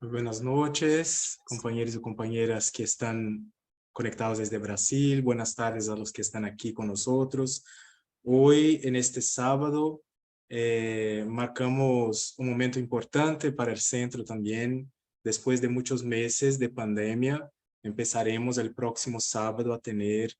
Muy buenas noches, compañeros y compañeras que están conectados desde Brasil. Buenas tardes a los que están aquí con nosotros. Hoy, en este sábado, marcamos un momento importante para el centro también. Después de muchos meses de pandemia, empezaremos el próximo sábado a tener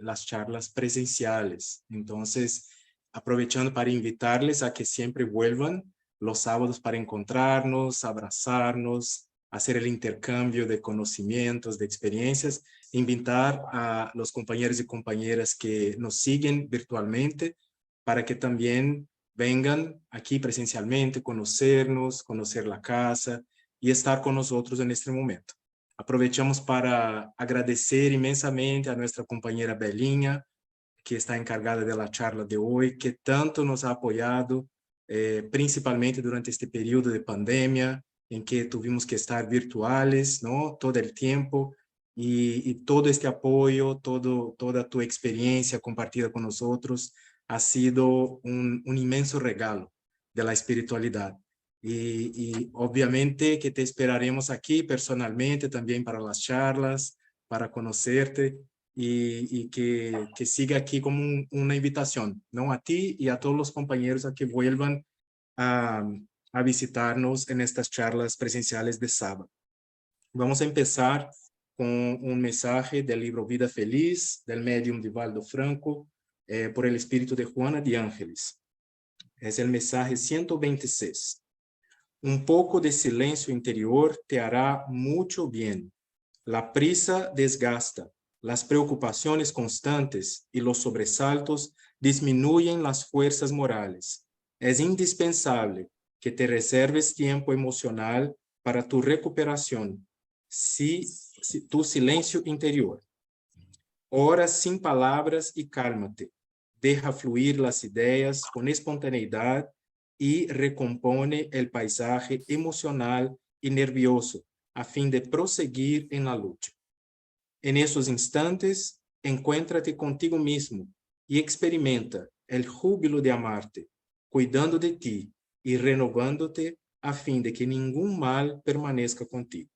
las charlas presenciales. Entonces, aprovechando para invitarles a que siempre vuelvan los sábados para encontrarnos, abrazarnos, hacer el intercambio de conocimientos, de experiencias, invitar a los compañeros y compañeras que nos siguen virtualmente para que también vengan aquí presencialmente, conocernos, conocer la casa y estar con nosotros en este momento. Aprovechamos para agradecer inmensamente a nuestra compañera Belinha, que está encargada de la charla de hoy, que tanto nos ha apoyado, principalmente durante este período de pandemia, en que tuvimos que estar virtuales, ¿no? Todo el tiempo, y todo este apoyo, toda tu experiencia compartida con nosotros ha sido un inmenso regalo de la espiritualidad. Y obviamente que te esperaremos aquí personalmente también para las charlas, para conocerte, y que siga aquí como una invitación, ¿no? A ti y a todos los compañeros a que vuelvan a, a visitarnos en estas charlas presenciales de sábado. Vamos a empezar con un mensaje del libro Vida Feliz, del médium Divaldo Franco, por el espíritu de Juana de Ángeles. Es el mensaje 126. Un poco de silencio interior te hará mucho bien. La prisa desgasta. Las preocupaciones constantes y los sobresaltos disminuyen las fuerzas morales. Es indispensable que te reserves tiempo emocional para tu recuperación, tu silencio interior. Ora sin palabras y cálmate. Deja fluir las ideas con espontaneidad y recompone el paisaje emocional y nervioso a fin de proseguir en la lucha. En esos instantes, encuéntrate contigo mismo y experimenta el júbilo de amarte, cuidando de ti y renovándote a fin de que ningún mal permanezca contigo.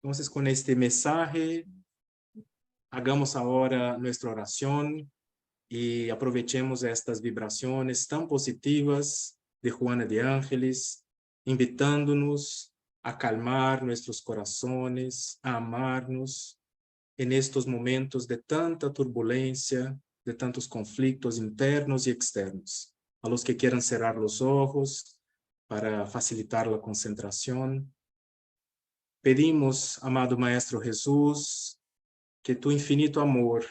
Entonces, con este mensaje, hagamos ahora nuestra oración y aprovechemos estas vibraciones tan positivas de Juana de Ángeles, invitándonos a calmar nuestros corazones, a amarnos en estos momentos de tanta turbulencia, de tantos conflictos internos y externos. A los que quieran cerrar los ojos para facilitar la concentración, pedimos, amado Maestro Jesús, que tu infinito amor,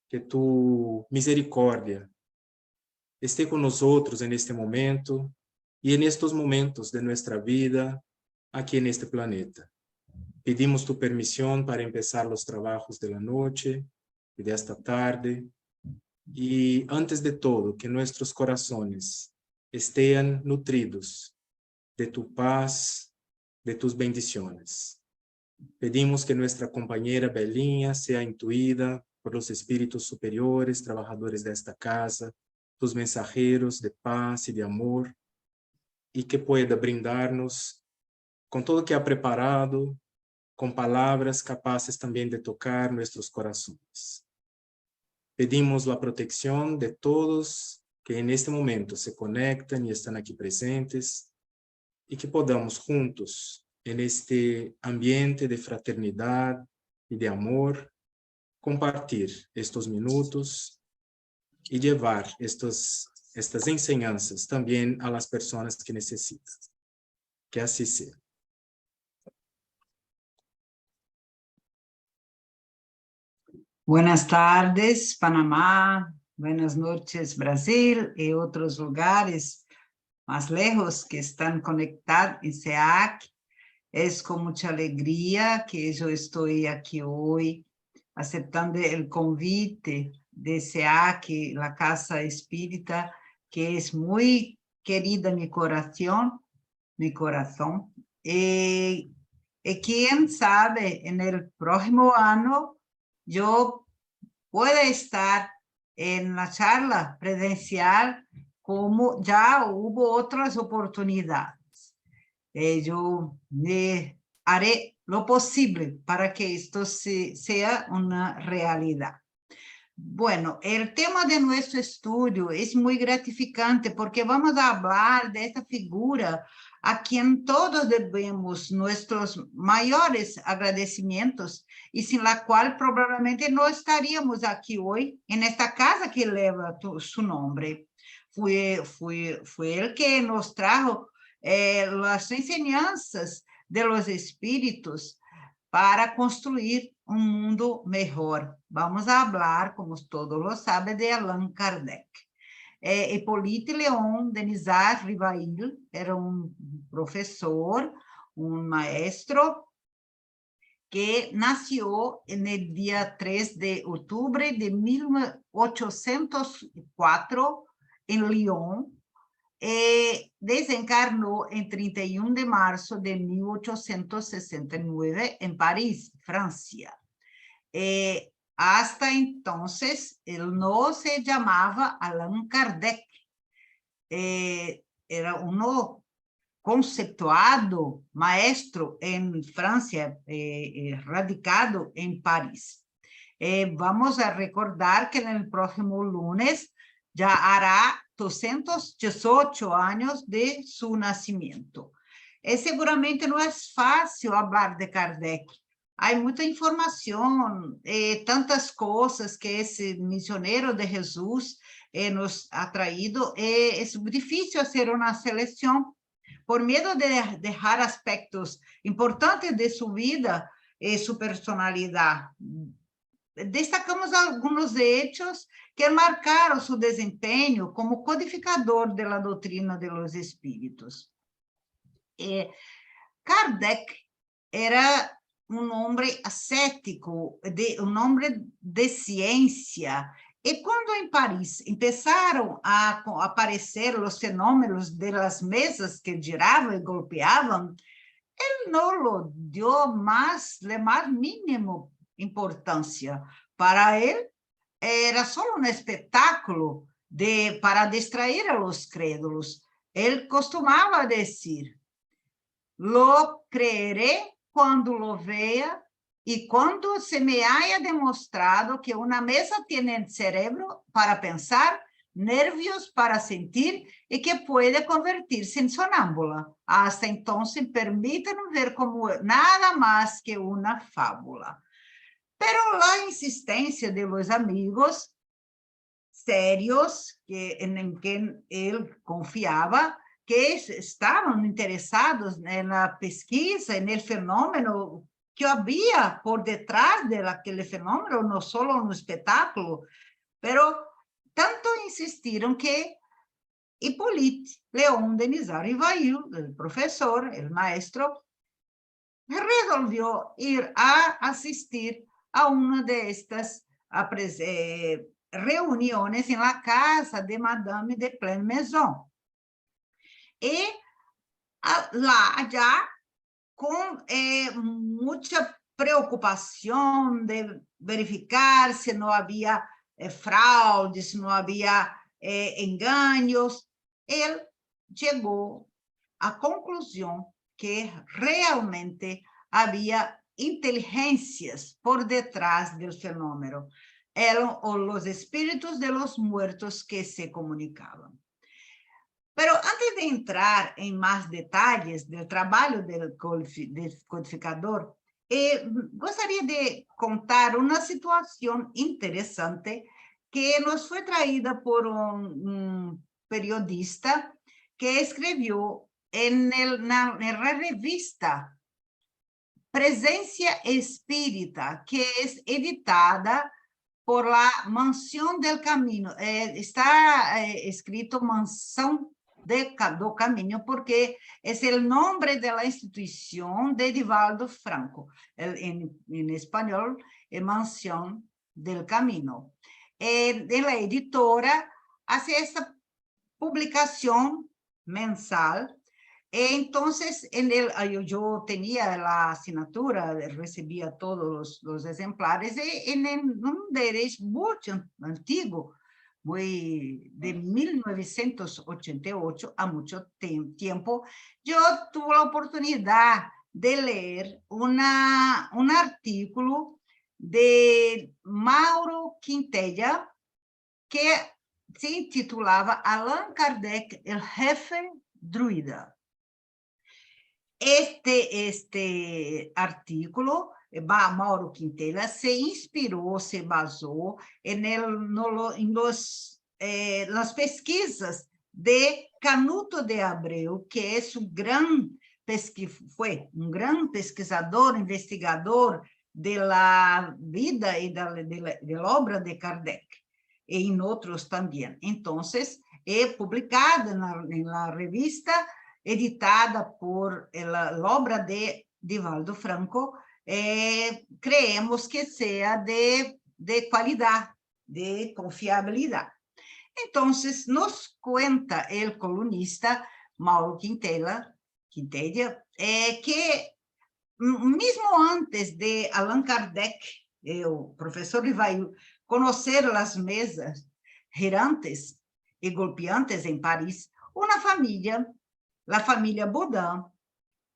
que tu misericórdia esté con nosotros en este momento y en estos momentos de nuestra vida aquí en este planeta. Pedimos tu permisión para empezar los trabajos de la noche y de esta tarde. Y antes de todo, que nuestros corazones estén nutridos de tu paz, de tus bendiciones. Pedimos que nuestra compañera Belinha sea intuida por los espíritus superiores, trabajadores de esta casa, tus mensajeros de paz y de amor, y que pueda brindarnos con todo que ha preparado, con palabras capaces también de tocar nuestros corazones. Pedimos la protección de todos que en este momento se conectan y están aquí presentes, y que podamos juntos, en este ambiente de fraternidad y de amor, compartir estos minutos y llevar estas enseñanzas también a las personas que necesitan. Que así sea. Buenas tardes, Panamá. Buenas noches, Brasil y otros lugares más lejos que están conectados en SEAC. Es con mucha alegría que yo estoy aquí hoy aceptando el convite de SEAC, la Casa Espírita, que es muy querida en mi corazón. Y quién sabe, en el próximo año yo puedo estar en la charla presencial como ya hubo otras oportunidades. Yo haré lo posible para que esto sea una realidad. Bueno, el tema de nuestro estudio es muy gratificante porque vamos a hablar de esta figura a quien todos debemos nuestros mayores agradecimientos y sin la cual probablemente no estaríamos aquí hoy, en esta casa que lleva su nombre. Fue el que nos trajo las enseñanzas de los espíritus para construir un mundo mejor. Vamos a hablar, como todos lo saben, de Allan Kardec. Hippolyte Léon Denisard Rivail era un profesor, un maestro, que nació en el día 3 de octubre de 1804 en Lyon, desencarnó en 31 de marzo de 1869 en París, Francia. Hasta entonces, él no se llamaba Allan Kardec. Era uno conceptuado maestro en Francia, radicado en París. Vamos a recordar que en el próximo lunes ya hará 218 años de su nacimiento. Seguramente no es fácil hablar de Kardec. Hay mucha información, tantas cosas que ese misionero de Jesús nos ha traído. Es difícil hacer una selección por miedo de dejar aspectos importantes de su vida y su personalidad. Destacamos algunos hechos que marcaron su desempeño como codificador de la doctrina de los espíritus. Kardec era un hombre ascético, un hombre de ciencia. Y cuando en París empezaron a aparecer los fenómenos de las mesas que giraban y golpeaban, él no lo dio la más mínima importancia. Para él era solo un espectáculo para distraer a los crédulos. Él costumaba decir: lo creeré cuando lo vea y cuando se me haya demostrado que una mesa tiene cerebro para pensar, nervios para sentir y que puede convertirse en sonámbula. Hasta entonces, permítanme ver como nada más que una fábula. Pero la insistencia de los amigos serios en quien él confiaba, que estaban interesados en la pesquisa, en el fenómeno que había por detrás de aquele fenómeno, no solo un espetáculo, pero tanto insistieron que Hippolyte Léon Denisard Rivail, el profesor, el maestro, resolvió ir a asistir a una de estas reuniones en la casa de Madame de Plaine-Maison. Y ya con mucha preocupación de verificar si no había fraudes, si no había engaños, él llegó a conclusión que realmente había inteligencias por detrás del fenómeno. Eran los espíritus de los muertos que se comunicaban. Pero antes de entrar en más detalles del trabajo del codificador, gostaria de contar una situación interesante que nos fue traída por un periodista que escribió en la revista Presencia Espírita, que es editada por la Mansión del Camino. Está escrito Mansão do Caminho, porque es el nombre de la institución de Divaldo Franco. En español, Mansión del Camino. De la editora hace esta publicación mensal. Entonces, yo tenía la asignatura, recibía todos los ejemplares, en un derecho muy antiguo, de 1988 a mucho tiempo, yo tuve la oportunidad de leer un artículo de Mauro Quintella que se intitulaba Allan Kardec, el jefe druida. Este artículo, Mauro Quintela se inspirou, se basou nas pesquisas de Canuto de Abreu, que foi um grande pesquisador, investigador da vida e da obra de Kardec, e em outros também. Então, é publicada na revista editada por la obra de Divaldo Franco, creemos que sea de qualidade, de confiabilidade. Então, nos cuenta el colunista Mauro Quintella, que mesmo antes de Allan Kardec, o professor Rivail, conhecer as mesas girantes e golpeantes em Paris, uma família, la familia Baudin,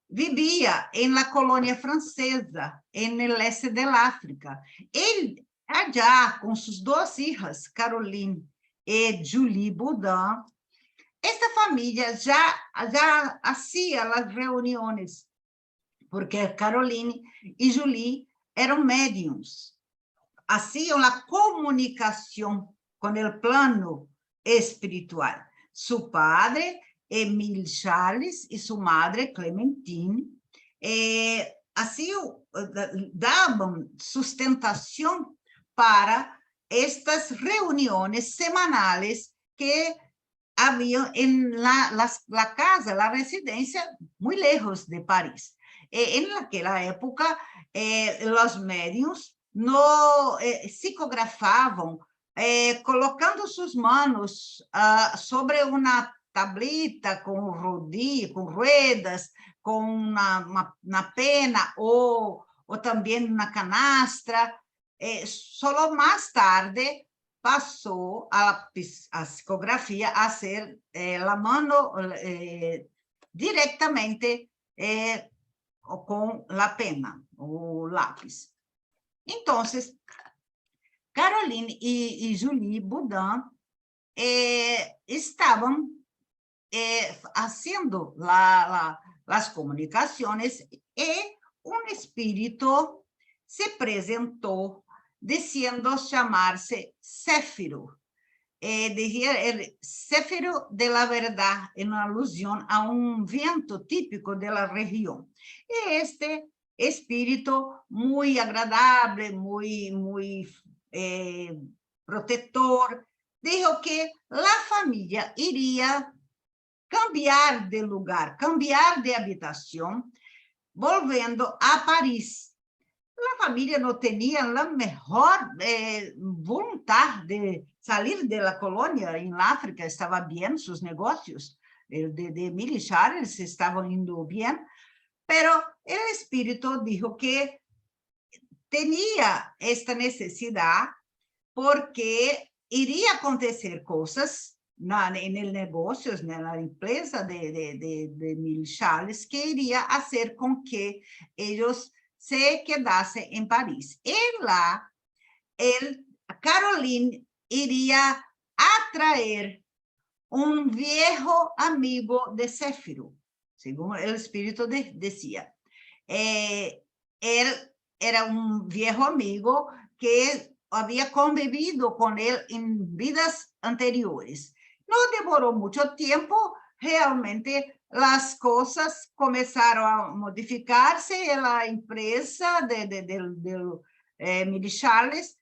vivia em la colônia francesa, en el este del África. Ele, allá, com suas duas filhas, Caroline e Julie Baudin, esta família já hacía as reuniões, porque Caroline e Julie eram médiums. Hacían a comunicação com o plano espiritual. Su padre, Émile Charles, e sua madre, Clementine, assim, davam sustentação para estas reuniões semanais que haviam na casa, na residência, muito lejos de Paris. Naquela época, os médiuns no psicografavam, colocando suas mãos sobre uma tablita com rodilhas, com ruedas, com uma pena ou também uma canastra. Só mais tarde passou a psicografia a ser a mão diretamente com a pena, o lápis. Então, Caroline e Julie Baudin estavam fazendo as comunicações e um espírito se apresentou dizendo chamar-se Céfiro. Dizia Céfiro de la verdade, em alusão a um vento típico da região. E este espírito muito agradável, muito protetor, dijo que a família iria cambiar de lugar, cambiar de habitação, volvendo a Paris. A família não tinha a melhor vontade de sair da colônia em África, estava bem, seus negócios de Émile Charles estavam indo bem, pero o espírito dijo que tinha esta necessidade porque iria acontecer coisas no negócio, na empresa de Émile Charles, que iria fazer com que eles se quedassem em Paris. E lá, Caroline iria atrair um viejo amigo de Céfiro, segundo o espírito dizia. Ele era um viejo amigo que havia convivido com ele em vidas anteriores. Não demorou muito tempo, realmente as coisas começaram a modificar-se, e a empresa de Émile Charles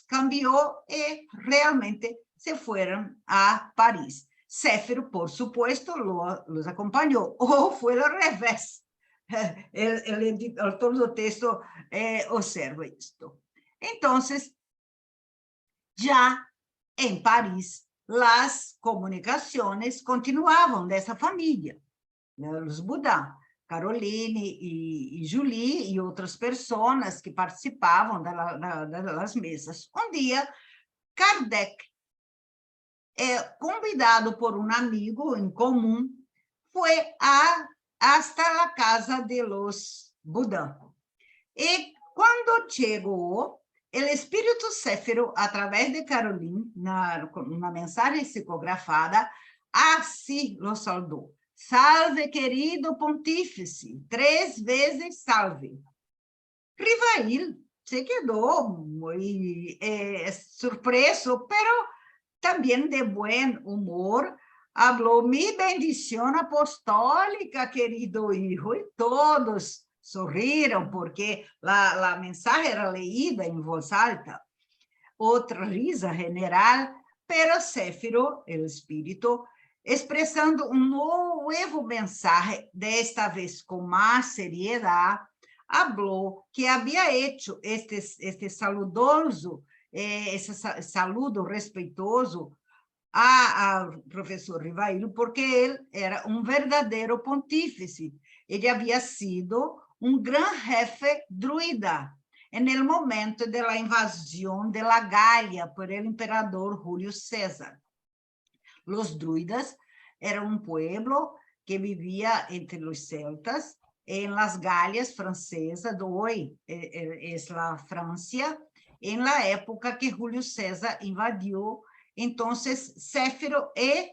cambiou e realmente se foram a Paris. Céfiro, por supuesto, los acompanhou, ou foi ao revés. O autor do texto observa isto. Então, já em Paris, as comunicações continuavam dessa família, os Baudin, Caroline e Julie e outras pessoas que participavam das mesas. Um dia, Kardec convidado por um amigo em comum, foi hasta a casa de los Buda. E quando chegou, o espírito Céfiro, através de Caroline, na mensagem psicografada, assim lo saudou. Salve, querido pontífice, 3 vezes salve. Rivail se quedou muito surpreso, pero também de bom humor, falou, mi bendición apostólica, querido hijo, e todos sorriram, porque a mensagem era leída em voz alta. Outra risa general, pero Céfiro, o espírito, expressando um novo mensagem, desta vez com mais seriedade, falou que havia hecho este saludoso, esse saludo respeitoso a professor Rivail, porque ele era um verdadeiro pontífice. Ele havia sido um grande jefe druida no momento da invasão da Gália por el imperador Júlio César. Os druidas eram um pueblo que vivia entre os celtas em las Gálias francesas, hoje é a França, em la época que Júlio César invadiu. Então, Céfiro e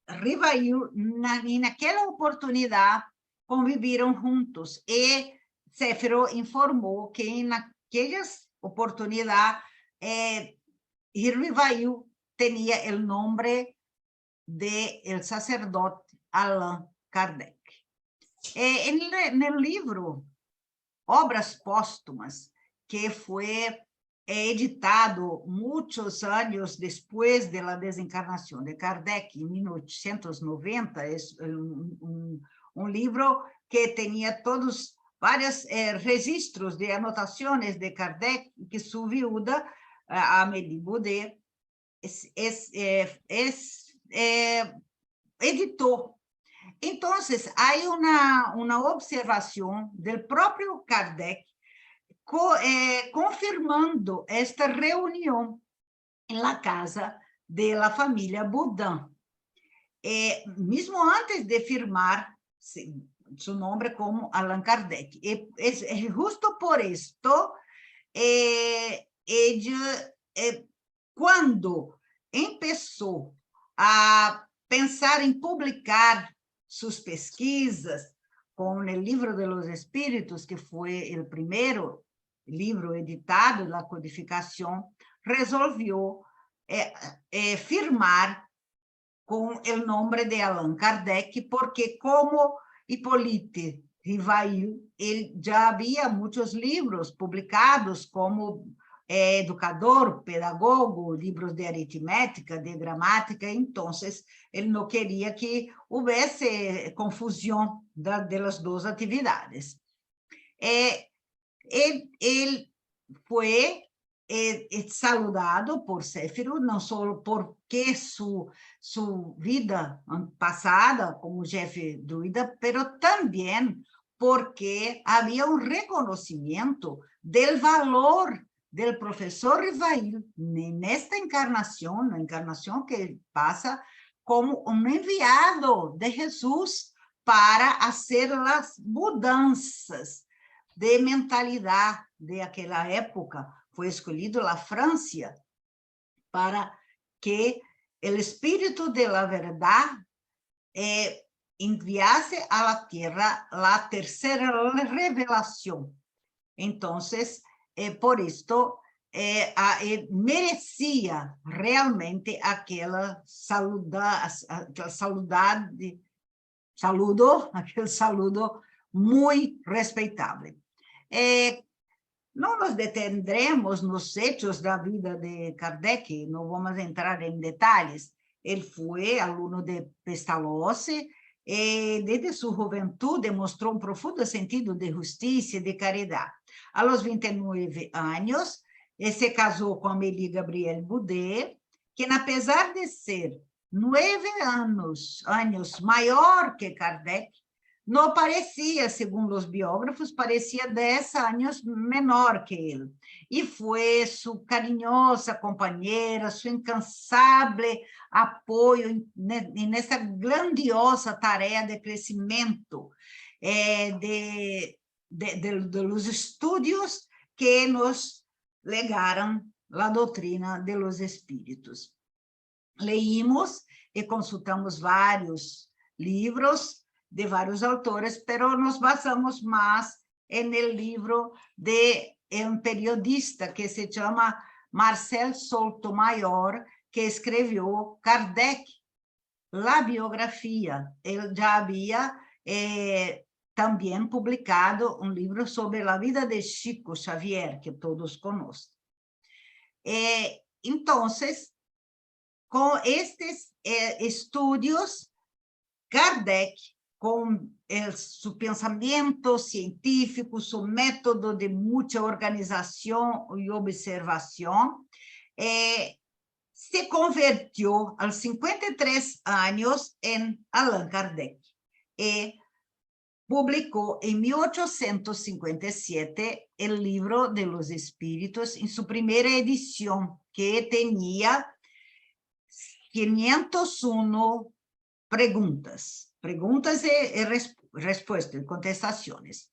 Rivail, naquela oportunidade, conviveram juntos. E Céfiro informou que, naquelas oportunidades, Rivail tinha o nome de el sacerdote Allan Kardec. No livro Obras Póstumas, que foi editado muitos anos depois da desencarnação de Kardec, em 1890, é um livro que tinha todos vários registros de anotações de Kardec, que sua viúva, Amélie Baudet, editou. Então, há uma observação do próprio Kardec confirmando esta reunião na casa da família Boudin. Mesmo antes de firmar seu nome como Allan Kardec. Justo por isto, quando começou a pensar em publicar suas pesquisas com o Livro de los Espíritos, que foi o primeiro livro editado da codificação, resolveu firmar com o nome de Allan Kardec, porque, como Hippolyte Rivail, ele já havia muitos livros publicados como educador, pedagogo, livros de aritmética, de gramática, então ele não queria que houvesse confusão das duas atividades. Ele foi saludado por Céfiro, não só porque sua vida passada como chefe druida, mas também porque havia um reconhecimento do valor do professor Rivail nesta encarnação, na encarnação que ele passa como um enviado de Jesus para fazer as mudanças de mentalidade daquela época. Foi escolhido a França para que o Espírito de la Verdade enviasse à Terra a terceira revelação. Então, por isto, merecia realmente aquele saludo muito respeitável. Não nos detendremos nos hechos da vida de Kardec, não vamos entrar em detalhes. Ele foi aluno de Pestalozzi e, desde sua juventude, mostrou um profundo sentido de justiça e de caridade. Aos 29 anos, se casou com Amélie Gabrielle Baudet, que, apesar de ser 9 anos maior que Kardec, no parecía, según los biógrafos, parecía 10 años menor que él. Y fue su cariñosa compañera, su incansable apoyo en esa grandiosa tarea de crecimiento de los estudios que nos legaron la doctrina de los espíritus. Leímos e consultamos vários livros de vários autores, pero nos basamos mais no livro de um periodista que se chama Marcel Sotomayor, que escreveu Kardec, la biografia. Ele já havia também publicado um livro sobre a vida de Chico Xavier, que todos conhecem. Então, com estes estudos, Kardec, com seu pensamento científico, seu método de muita organização e observação, se convertiu aos 53 anos em Allan Kardec e publicou em 1857 o Livro de los Espíritos, em sua primeira edição, que tinha 501 preguntas e respuestas, contestaciones.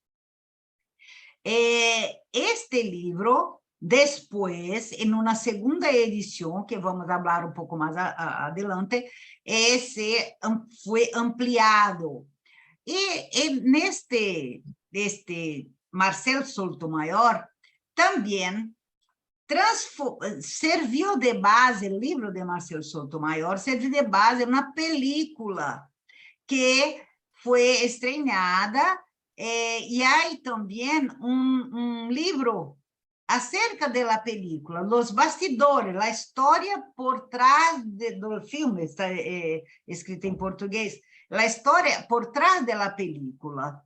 Este libro, después, en una segunda edición, que vamos a hablar un poco más adelante, fue ampliado. Y en este Marcel Sotomayor, también serviu de base, o livro de Marcel Sotomayor serviu de base uma película que foi estreada, e há também livro acerca da película, os bastidores, a história por trás do filme, está escrito em português, a história por trás da película.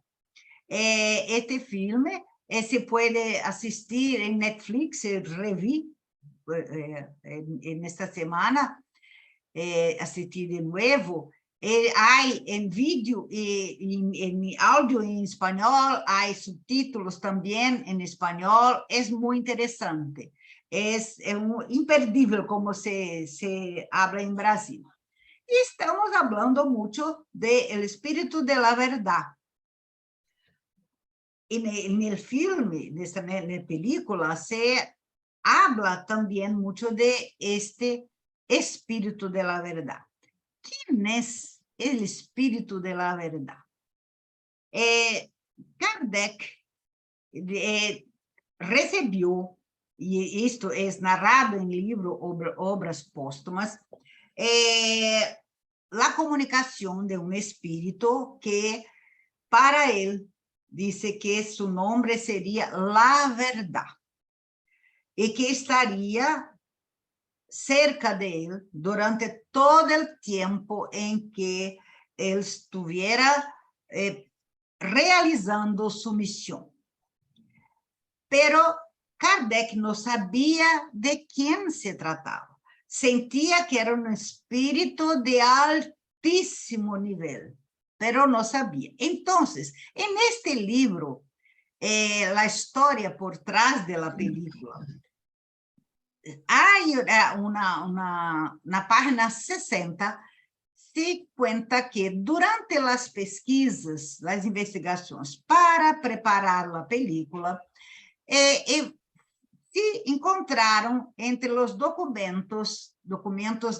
Este filme se pode assistir em Netflix, revi nesta semana, assisti de novo. Há em vídeo e em áudio em espanhol, há subtítulos também em espanhol, é muito interessante. É imperdível como se habla em Brasil. E estamos falando muito do espírito de la verdad. No filme, nessa película, se habla também muito de este espírito de la verdad. ¿Quién es el espíritu de la verdad? Kardec recibió, y esto es narrado en el libro Obras Póstumas, la comunicación de un espíritu que para él dice que su nombre sería la verdad y que estaría cerca de él durante todo el tiempo en que él estuviera realizando su misión. Pero Kardec no sabía de quién se trataba. Sentía que era un espíritu de altísimo nivel, pero no sabía. Entonces, en este libro, la historia por trás de la película, hay na página 60, se cuenta que durante as pesquisas, as investigações para preparar a película, se encontraram entre os documentos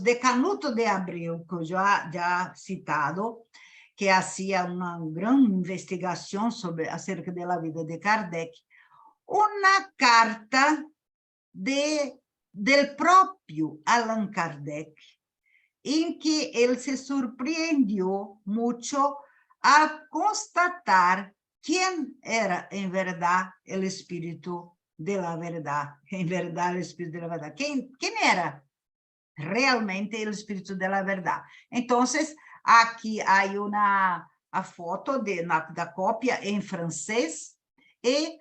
de Canuto de Abreu, que eu já citado, que fazia uma grande investigação acerca da vida de Kardec, uma carta del propio Allan Kardec, en que él se sorprendió mucho al constatar quién era en verdad el espíritu de la verdad, en verdad el espíritu de la verdad. ¿Quién era realmente el espíritu de la verdad? Entonces, aquí hay a foto da cópia en francés y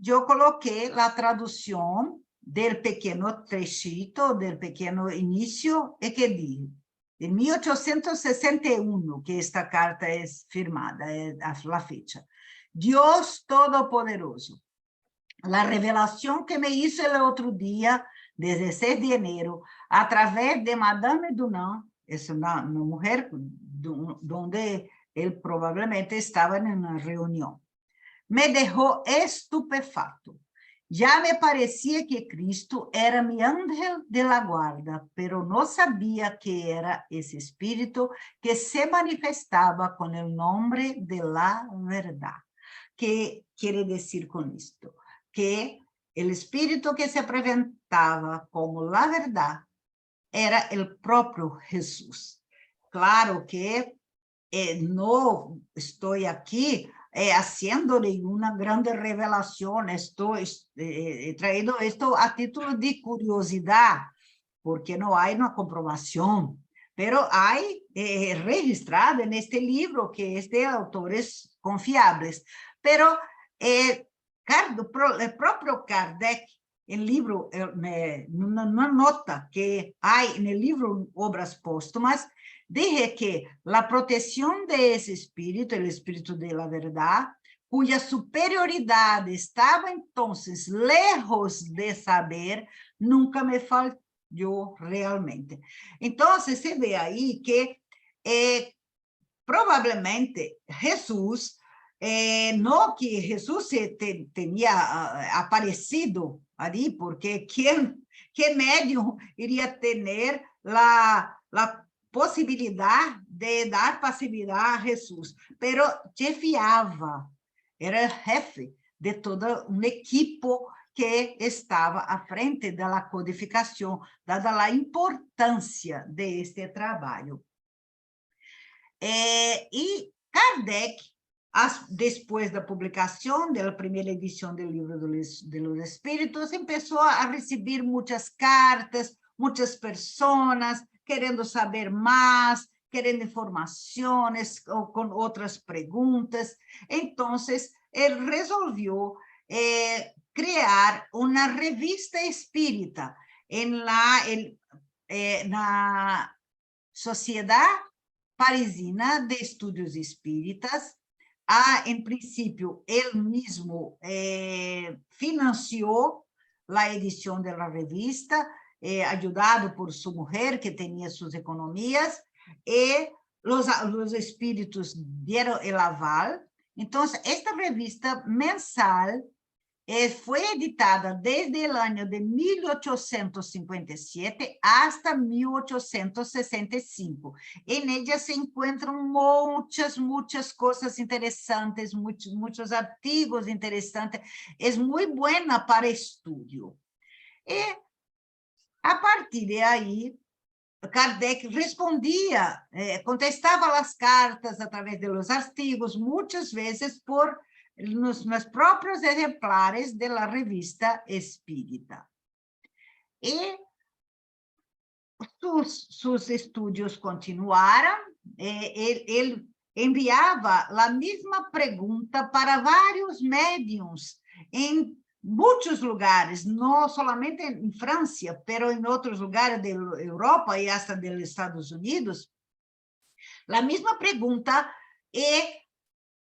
eu coloquei a tradução del pequeno trechito, del pequeno início, e que diz: En 1861 que esta carta es firmada, es la fecha. Dios Todopoderoso, la revelación que me hizo el otro día, 16 de enero, a través de Madame Dunant, es una mujer donde él probablemente estaba en una reunión, me dejó estupefacto. Ya me parecía que Cristo era mi ángel de la guarda, pero no sabía que era ese espíritu que se manifestaba con el nombre de la verdad. ¿Qué quiere decir con esto? Que el espíritu que se presentaba como la verdad era el propio Jesús. Claro que no estoy aquí haciendo ninguna grande revelación, estoy trayendo esto a título de curiosidad, porque no hay una comprobación, pero hay registrado en este libro que es de autores confiables. Pero el propio Kardec, el libro, una nota que hay en el libro Obras Póstumas, dije que la protección de ese espíritu, el espíritu de la verdad, cuya superioridad estaba entonces lejos de saber, nunca me falló realmente. Entonces se ve ahí que probablemente Jesús, no que Jesús tenía aparecido allí, porque ¿qué medio iría a tener la posibilidad de dar pasividad a Jesús? Pero chefiava, era el jefe de todo un equipo que estaba à frente da codificação, dada a importância deste trabalho. E Kardec, depois da publicação da primeira edição do Livro dos Espíritos, começou a receber muitas cartas, muitas pessoas querendo saber mais, querendo informações, ou com outras perguntas. Então, ele resolveu criar uma revista espírita na Sociedade Parisina de Estudos Espíritas. Em princípio, ele mesmo financiou a edição da revista, ajudado por sua mulher, que tinha suas economias, e os espíritos deram o aval. Então, esta revista mensal foi editada desde o ano de 1857 hasta 1865. Em ella se encontram muitas coisas interessantes, muitos artigos interessantes. É muito boa para estudo. E, a partir de aí, Kardec respondia, contestava as cartas através dos artigos, muitas vezes nos próprios exemplares da revista espírita. E seus estudos continuaram, ele enviava a mesma pergunta para vários médiums em muitos lugares, não somente em França, mas em outros lugares da Europa e até dos Estados Unidos, a mesma pergunta, e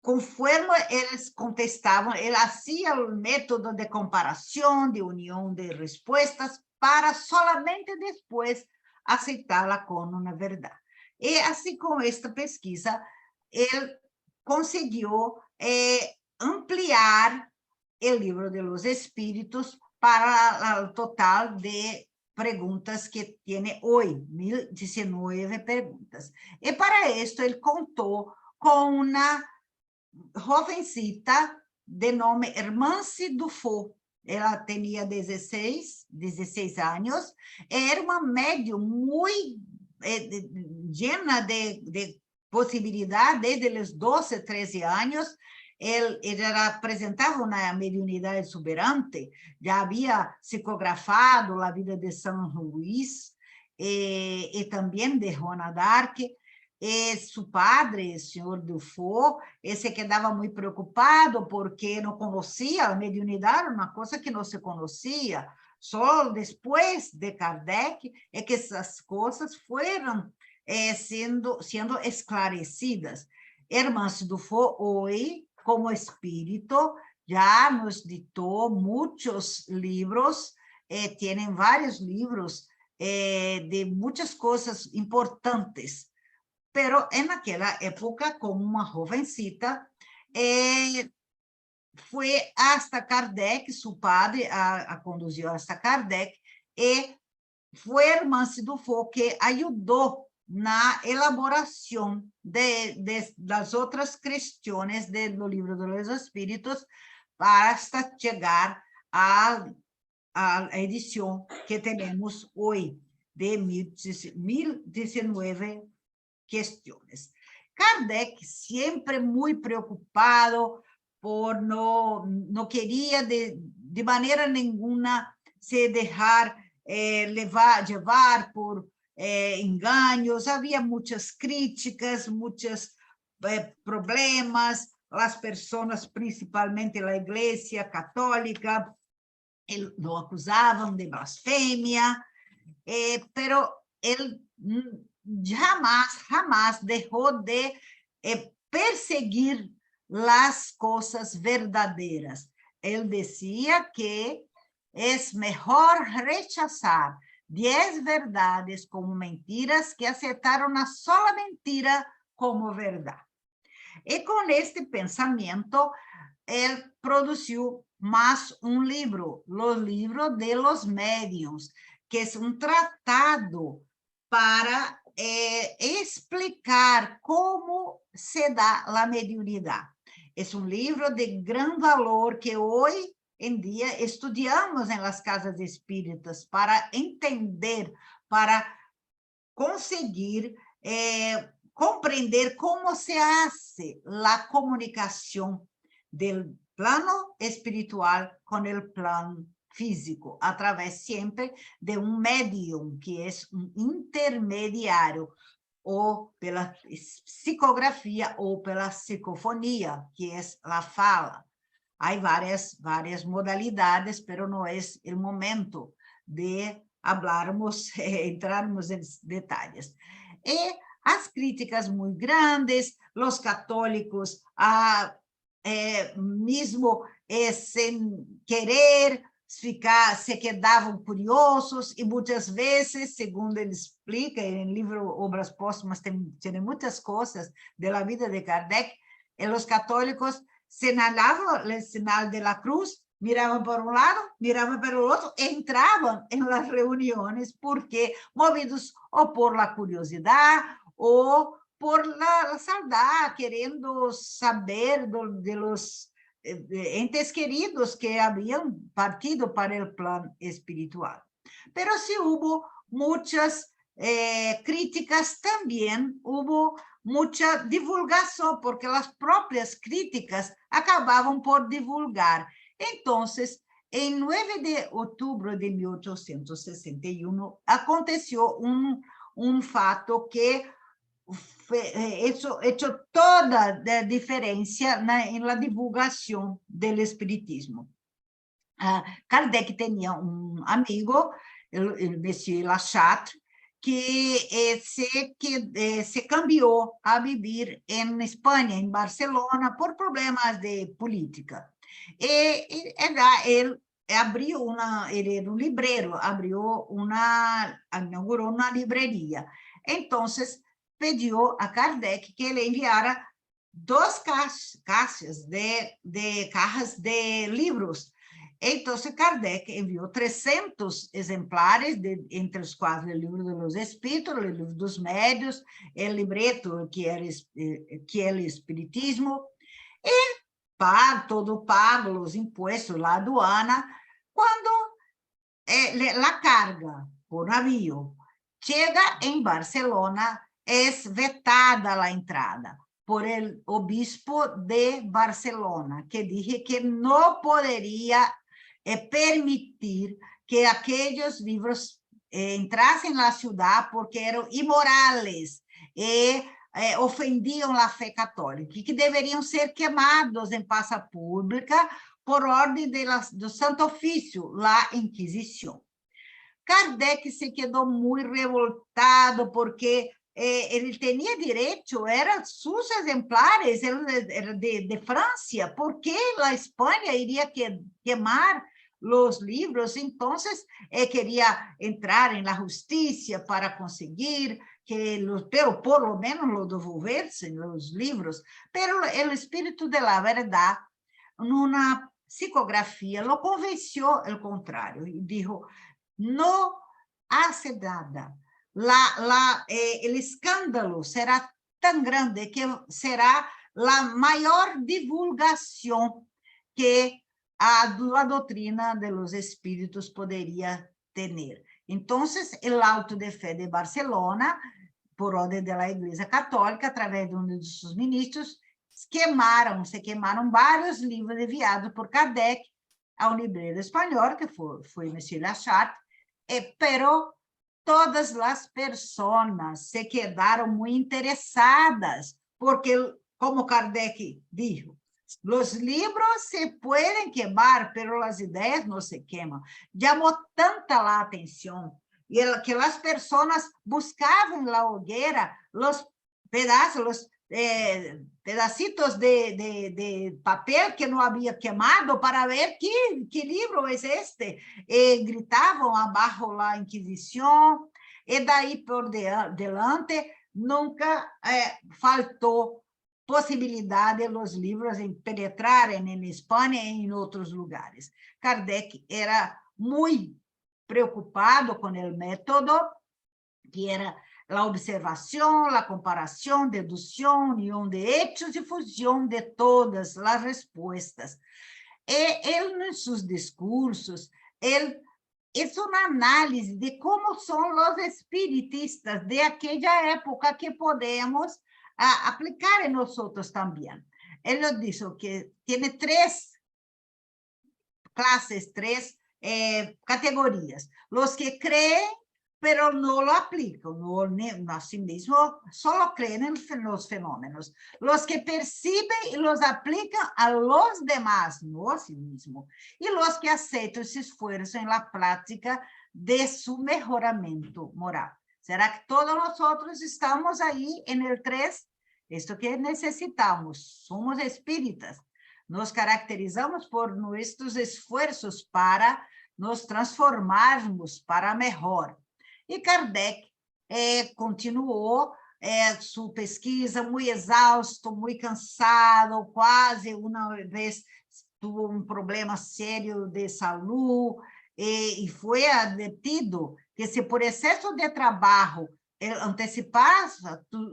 conforme eles contestavam, ele fazia o método de comparação, de união de respostas, para solamente depois aceitá-la como uma verdade. E assim, com esta pesquisa, ele conseguiu ampliar o Livro de los Espíritos para o total de perguntas que tem hoje, 1019 perguntas. E para isso, ele contou com uma jovencita de nome Hermance Dufault. Ela tinha 16 anos, era uma médium muito llena de possibilidades desde os 12, 13 anos. Ela apresentava uma mediunidade exuberante, já havia psicografado a vida de São Luís e também de Joana d'Arc. Seu padre, o senhor Dufault, se quedava muito preocupado porque não conhecia a mediunidade, uma coisa que não se conhecia. Só depois de Kardec é que essas coisas foram sendo esclarecidas. Hermance Dufour, hoy, como espíritu, ya nos dictó muchos libros, tienen varios libros de muchas cosas importantes, pero en aquella época, como una jovencita, fue hasta Kardec, su padre a conduziu hasta Kardec, e foi Hermance Dufour que ajudou na elaboração das outras questões do Livro dos Espíritos para hasta chegar à edição que temos hoje, de 1019 questões. Kardec, sempre muito preocupado, não queria de maneira nenhuma se deixar levar por enganos, havia muitas críticas, muitos problemas, as pessoas, principalmente a Igreja Católica, lo acusavam de blasfêmia, pero ele jamás deixou de perseguir as coisas verdadeiras. Ele dizia que é melhor rechazar 10 verdades como mentiras que aceitar uma sola mentira como verdade. E com este pensamento, ele produziu mais um livro, Los Libros de los Médiuns, que é um tratado para explicar como se dá a mediunidade. É um livro de grande valor que hoje em dia estudamos em las casas espíritas para entender, para conseguir compreender como se hace a comunicação do plano espiritual com o plano físico, através sempre de um médium, que é um intermediário, ou pela psicografia, ou pela psicofonia, que é a fala. Há várias modalidades, mas não é o momento de entrarmos em detalhes. E as críticas muito grandes, os católicos, mesmo sem querer, se quedavam curiosos, e muitas vezes, segundo ele explica, em livro Obras Póstumas tem muitas coisas da vida de Kardec, e os católicos señalavam o sinal da cruz, miravam para um lado, miravam para o outro, e entravam em las reuniões, porque movidos ou por la curiosidade, ou por la saudade, querendo saber de los entes queridos que haviam partido para o plano espiritual. Pero sí hubo muitas críticas, também hubo muita divulgação, porque as próprias críticas acabavam por divulgar. Então, em 9 de outubro de 1861, aconteceu um fato que hecho toda a diferença na divulgação do espiritismo. Kardec tinha um amigo, o Monsieur Lachatre, que se cambiou a viver em Espanha, em Barcelona, por problemas de política. E ele abriu ele era um livreiro, inaugurou uma livraria. Então, pediu a Kardec que ele enviara 2 caixas de livros. Então, Kardec enviou 300 exemplares, entre os quais o Livro dos Espíritos, o Livro dos Médiuns, o libreto que é o Espiritismo, e todo pago, os impostos, a aduana. Quando a carga por navio chega em Barcelona, é vetada a entrada por el obispo de Barcelona, que dije que não poderia permitir que aqueles livros entrassem na cidade porque eram imorales e ofendiam a fé católica, e que deveriam ser queimados em praça pública por ordem do Santo Ofício, a Inquisição. Kardec se quedou muito revoltado porque ele tinha direito, eram seus exemplares, era de França, por que a Espanha iria queimar os livros? Então, queria entrar na justiça para conseguir pero por lo menos lo devolverse os livros, pero o espírito de la verdade, numa psicografia, lo convenceu ao contrário, e disse, não hace nada, el escândalo será tão grande que será a maior divulgação que a doutrina de los espíritos poderia ter. Então, o Auto de Fé de Barcelona, por ordem da Igreja Católica, através de um de seus ministros, se queimaram vários livros enviados por Kardec ao livreiro espanhol, que foi Monsieur Lachart, pero todas as pessoas se quedaram muito interessadas, porque, como Kardec disse, os livros se podem queimar, pero as ideias não se queimam. Chamou tanta a atenção que as pessoas buscavam na hogueira os pedaços, pedacitos de papel que não havia queimado para ver que livro é este. E gritavam abaixo a Inquisição, e daí por diante nunca faltou possibilidade de os livros penetrarem em Espanha e em outros lugares. Kardec era muito preocupado com o método, que era a observação, a comparação, dedução, união de hechos e fusão de todas as respostas. E ele, em seus discursos, ele é uma análise de como são os espiritistas de aquela época que podemos aplicar em nós também. Ele disse que tem três classes, três categorias. Os que creem, pero no lo aplicam, no a si mismo, solo creen en los fenómenos. Los que perciben y los aplican a los demás, no a sí mismo. Y los que aceitam ese esfuerzo en la práctica de su mejoramiento moral. ¿Será que todos nosotros estamos ahí en el 3? Esto que necesitamos, somos espíritas. Nos caracterizamos por nuestros esfuerzos para nos transformarmos para mejor. E Kardec continuou sua pesquisa muito exausto, muito cansado, quase uma vez teve um problema sério de saúde e foi advertido que se por excesso de trabalho antecipasse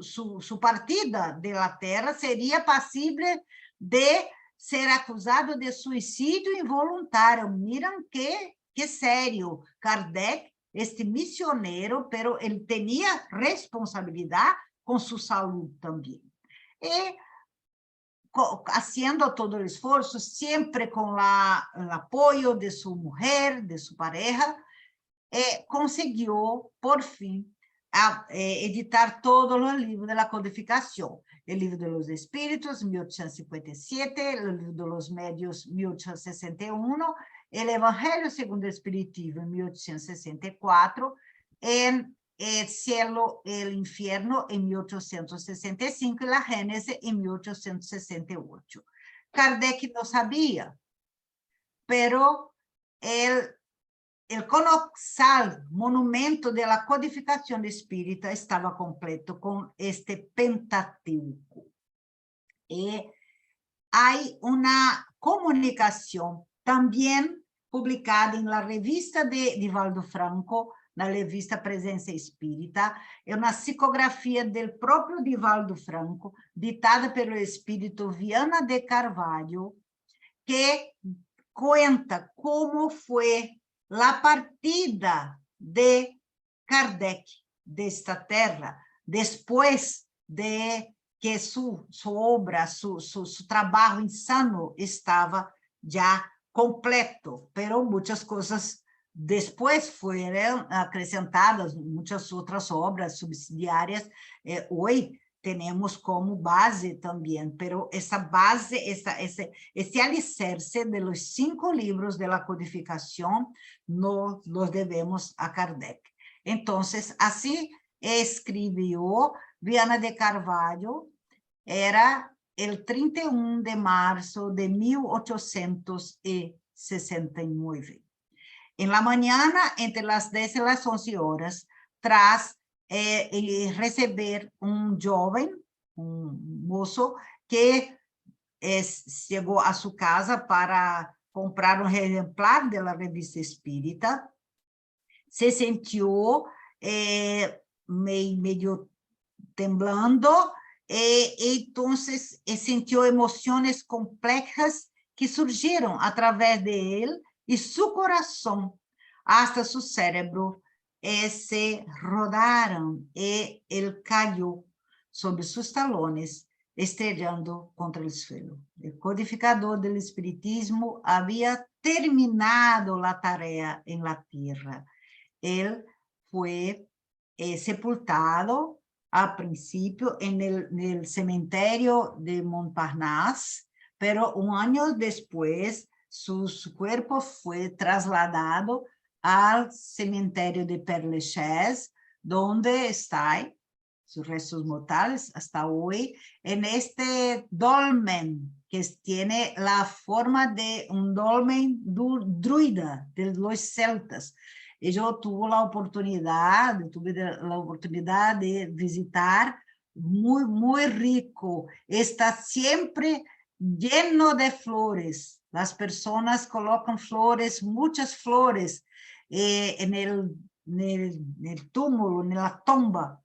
sua partida da Terra, seria passível de ser acusado de suicídio involuntário. Miram que sério, Kardec, este missioneiro, pero ele tinha responsabilidade com sua saúde também. E, fazendo todo o esforço, sempre com o apoio de sua mulher, de sua pareja, conseguiu, por fim, editar todo o livro da codificação. O livro dos Espíritos, 1857, o livro dos Médios, 1861, o Evangelho segundo o Espiritismo, 1864, El Cielo e el Infierno, em 1865, e a Gênese, em 1868. Kardec não sabia, pero o colossal monumento da codificação espírita estava completo com este Pentateuco. E há uma comunicação também publicada na revista de Divaldo Franco, na revista Presença Espírita, é uma psicografia do próprio Divaldo Franco, ditada pelo espírito Viana de Carvalho, que conta como foi a partida de Kardec desta terra, depois de que sua obra, seu trabalho insano estava já completo, pero muitas coisas depois foram acrescentadas, muitas outras obras subsidiárias, hoje temos como base também, pero essa base, esse alicerce de los 5 livros de la codificação, nos devemos a Kardec. Então, assim escreveu Viana de Carvalho, era el 31 de marzo de 1869. En la mañana, entre las 10 y las 11 horas, tras receber un joven, un mozo, que chegou a sua casa para comprar um exemplar da revista espírita, se sentiu meio temblando, então sentiu emoções complexas que surgiram através de ele e seu coração, hasta seu cérebro, se rodaram e ele caiu sobre seus talones, estrellando contra o suelo. O codificador do espiritismo havia terminado a tarefa em la terra. Ele foi sepultado, a princípio, no cemitério de Montparnasse, pero um ano depois, seu corpo foi trasladado ao cemitério de Père-Lachaise, onde está sus restos mortales hasta hoy, en este dolmen que tiene la forma de un dolmen druida de los celtas. Y yo tuve la oportunidad de visitar, muy rico, está siempre lleno de flores. Las personas colocan flores, muchas flores, en el túmulo, en la tumba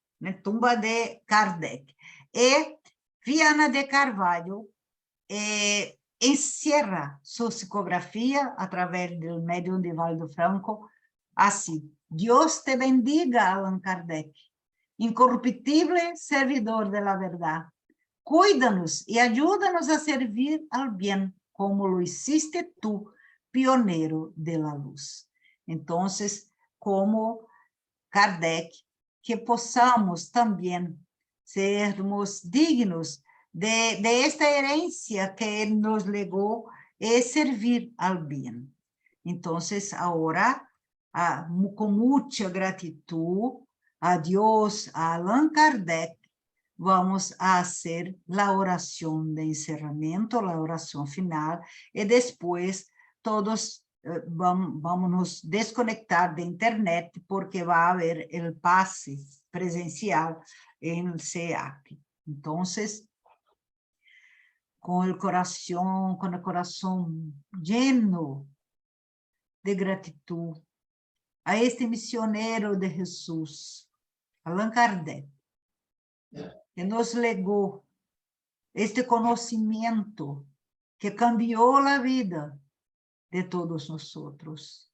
de Kardec. E Viana de Carvalho encerra sua psicografia através do médium de Valdo Franco, assim: Deus te bendiga, Allan Kardec, incorruptível servidor de la verdade. Cuida-nos e ajuda-nos a servir ao bem, como lo hiciste tu, pioneiro de la luz. Então, como Kardec, que possamos também sermos dignos de esta herência que ele nos legou e servir ao bem. Então, agora, com muita gratidão a Deus, a Allan Kardec, vamos a fazer a oração de encerramento, a oração final, e depois todos vamos nos desconectar da internet, porque vai haver o passe presencial em SEAC. Então, com o coração lleno de gratidão a este missionário de Jesus, Allan Kardec, que nos legou este conhecimento que cambiou a vida de todos nosotros,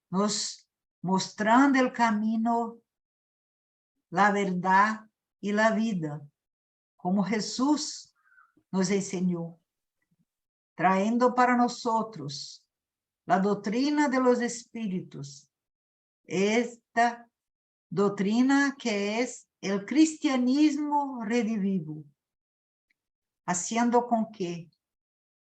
nos mostrando el camino, la verdad y la vida, como Jesús nos enseñó, trayendo para nosotros la doctrina de los espíritus, esta doctrina que es el cristianismo redivivo, haciendo con que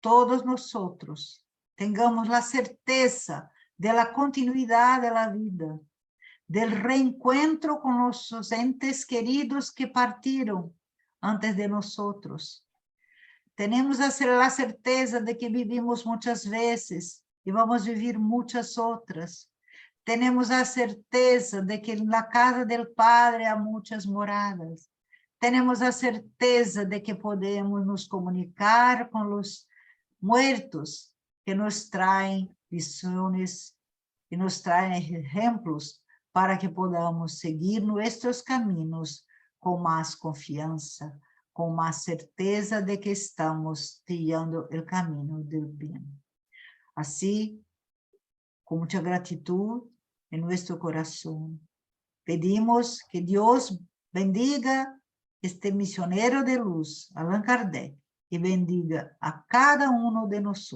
todos nosotros tengamos la certeza de la continuidad de la vida, del reencuentro con los entes queridos que partieron antes de nosotros. Tenemos la certeza de que vivimos muchas veces y vamos a vivir muchas otras. Tenemos la certeza de que en la casa del Padre hay muchas moradas. Tenemos la certeza de que podemos nos comunicar con los muertos, que nos traem lições e nos traem exemplos para que podamos seguir nossos caminhos com mais confiança, com mais certeza de que estamos trilhando o caminho do bem. Assim, com muita gratidão em nosso coração, pedimos que Deus bendiga este missionário de luz, Allan Kardec, e bendiga a cada de nós,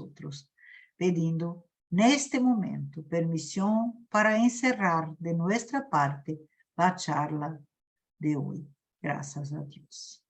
pedindo, neste momento, permissão para encerrar de nossa parte a charla de hoje. Graças a Deus.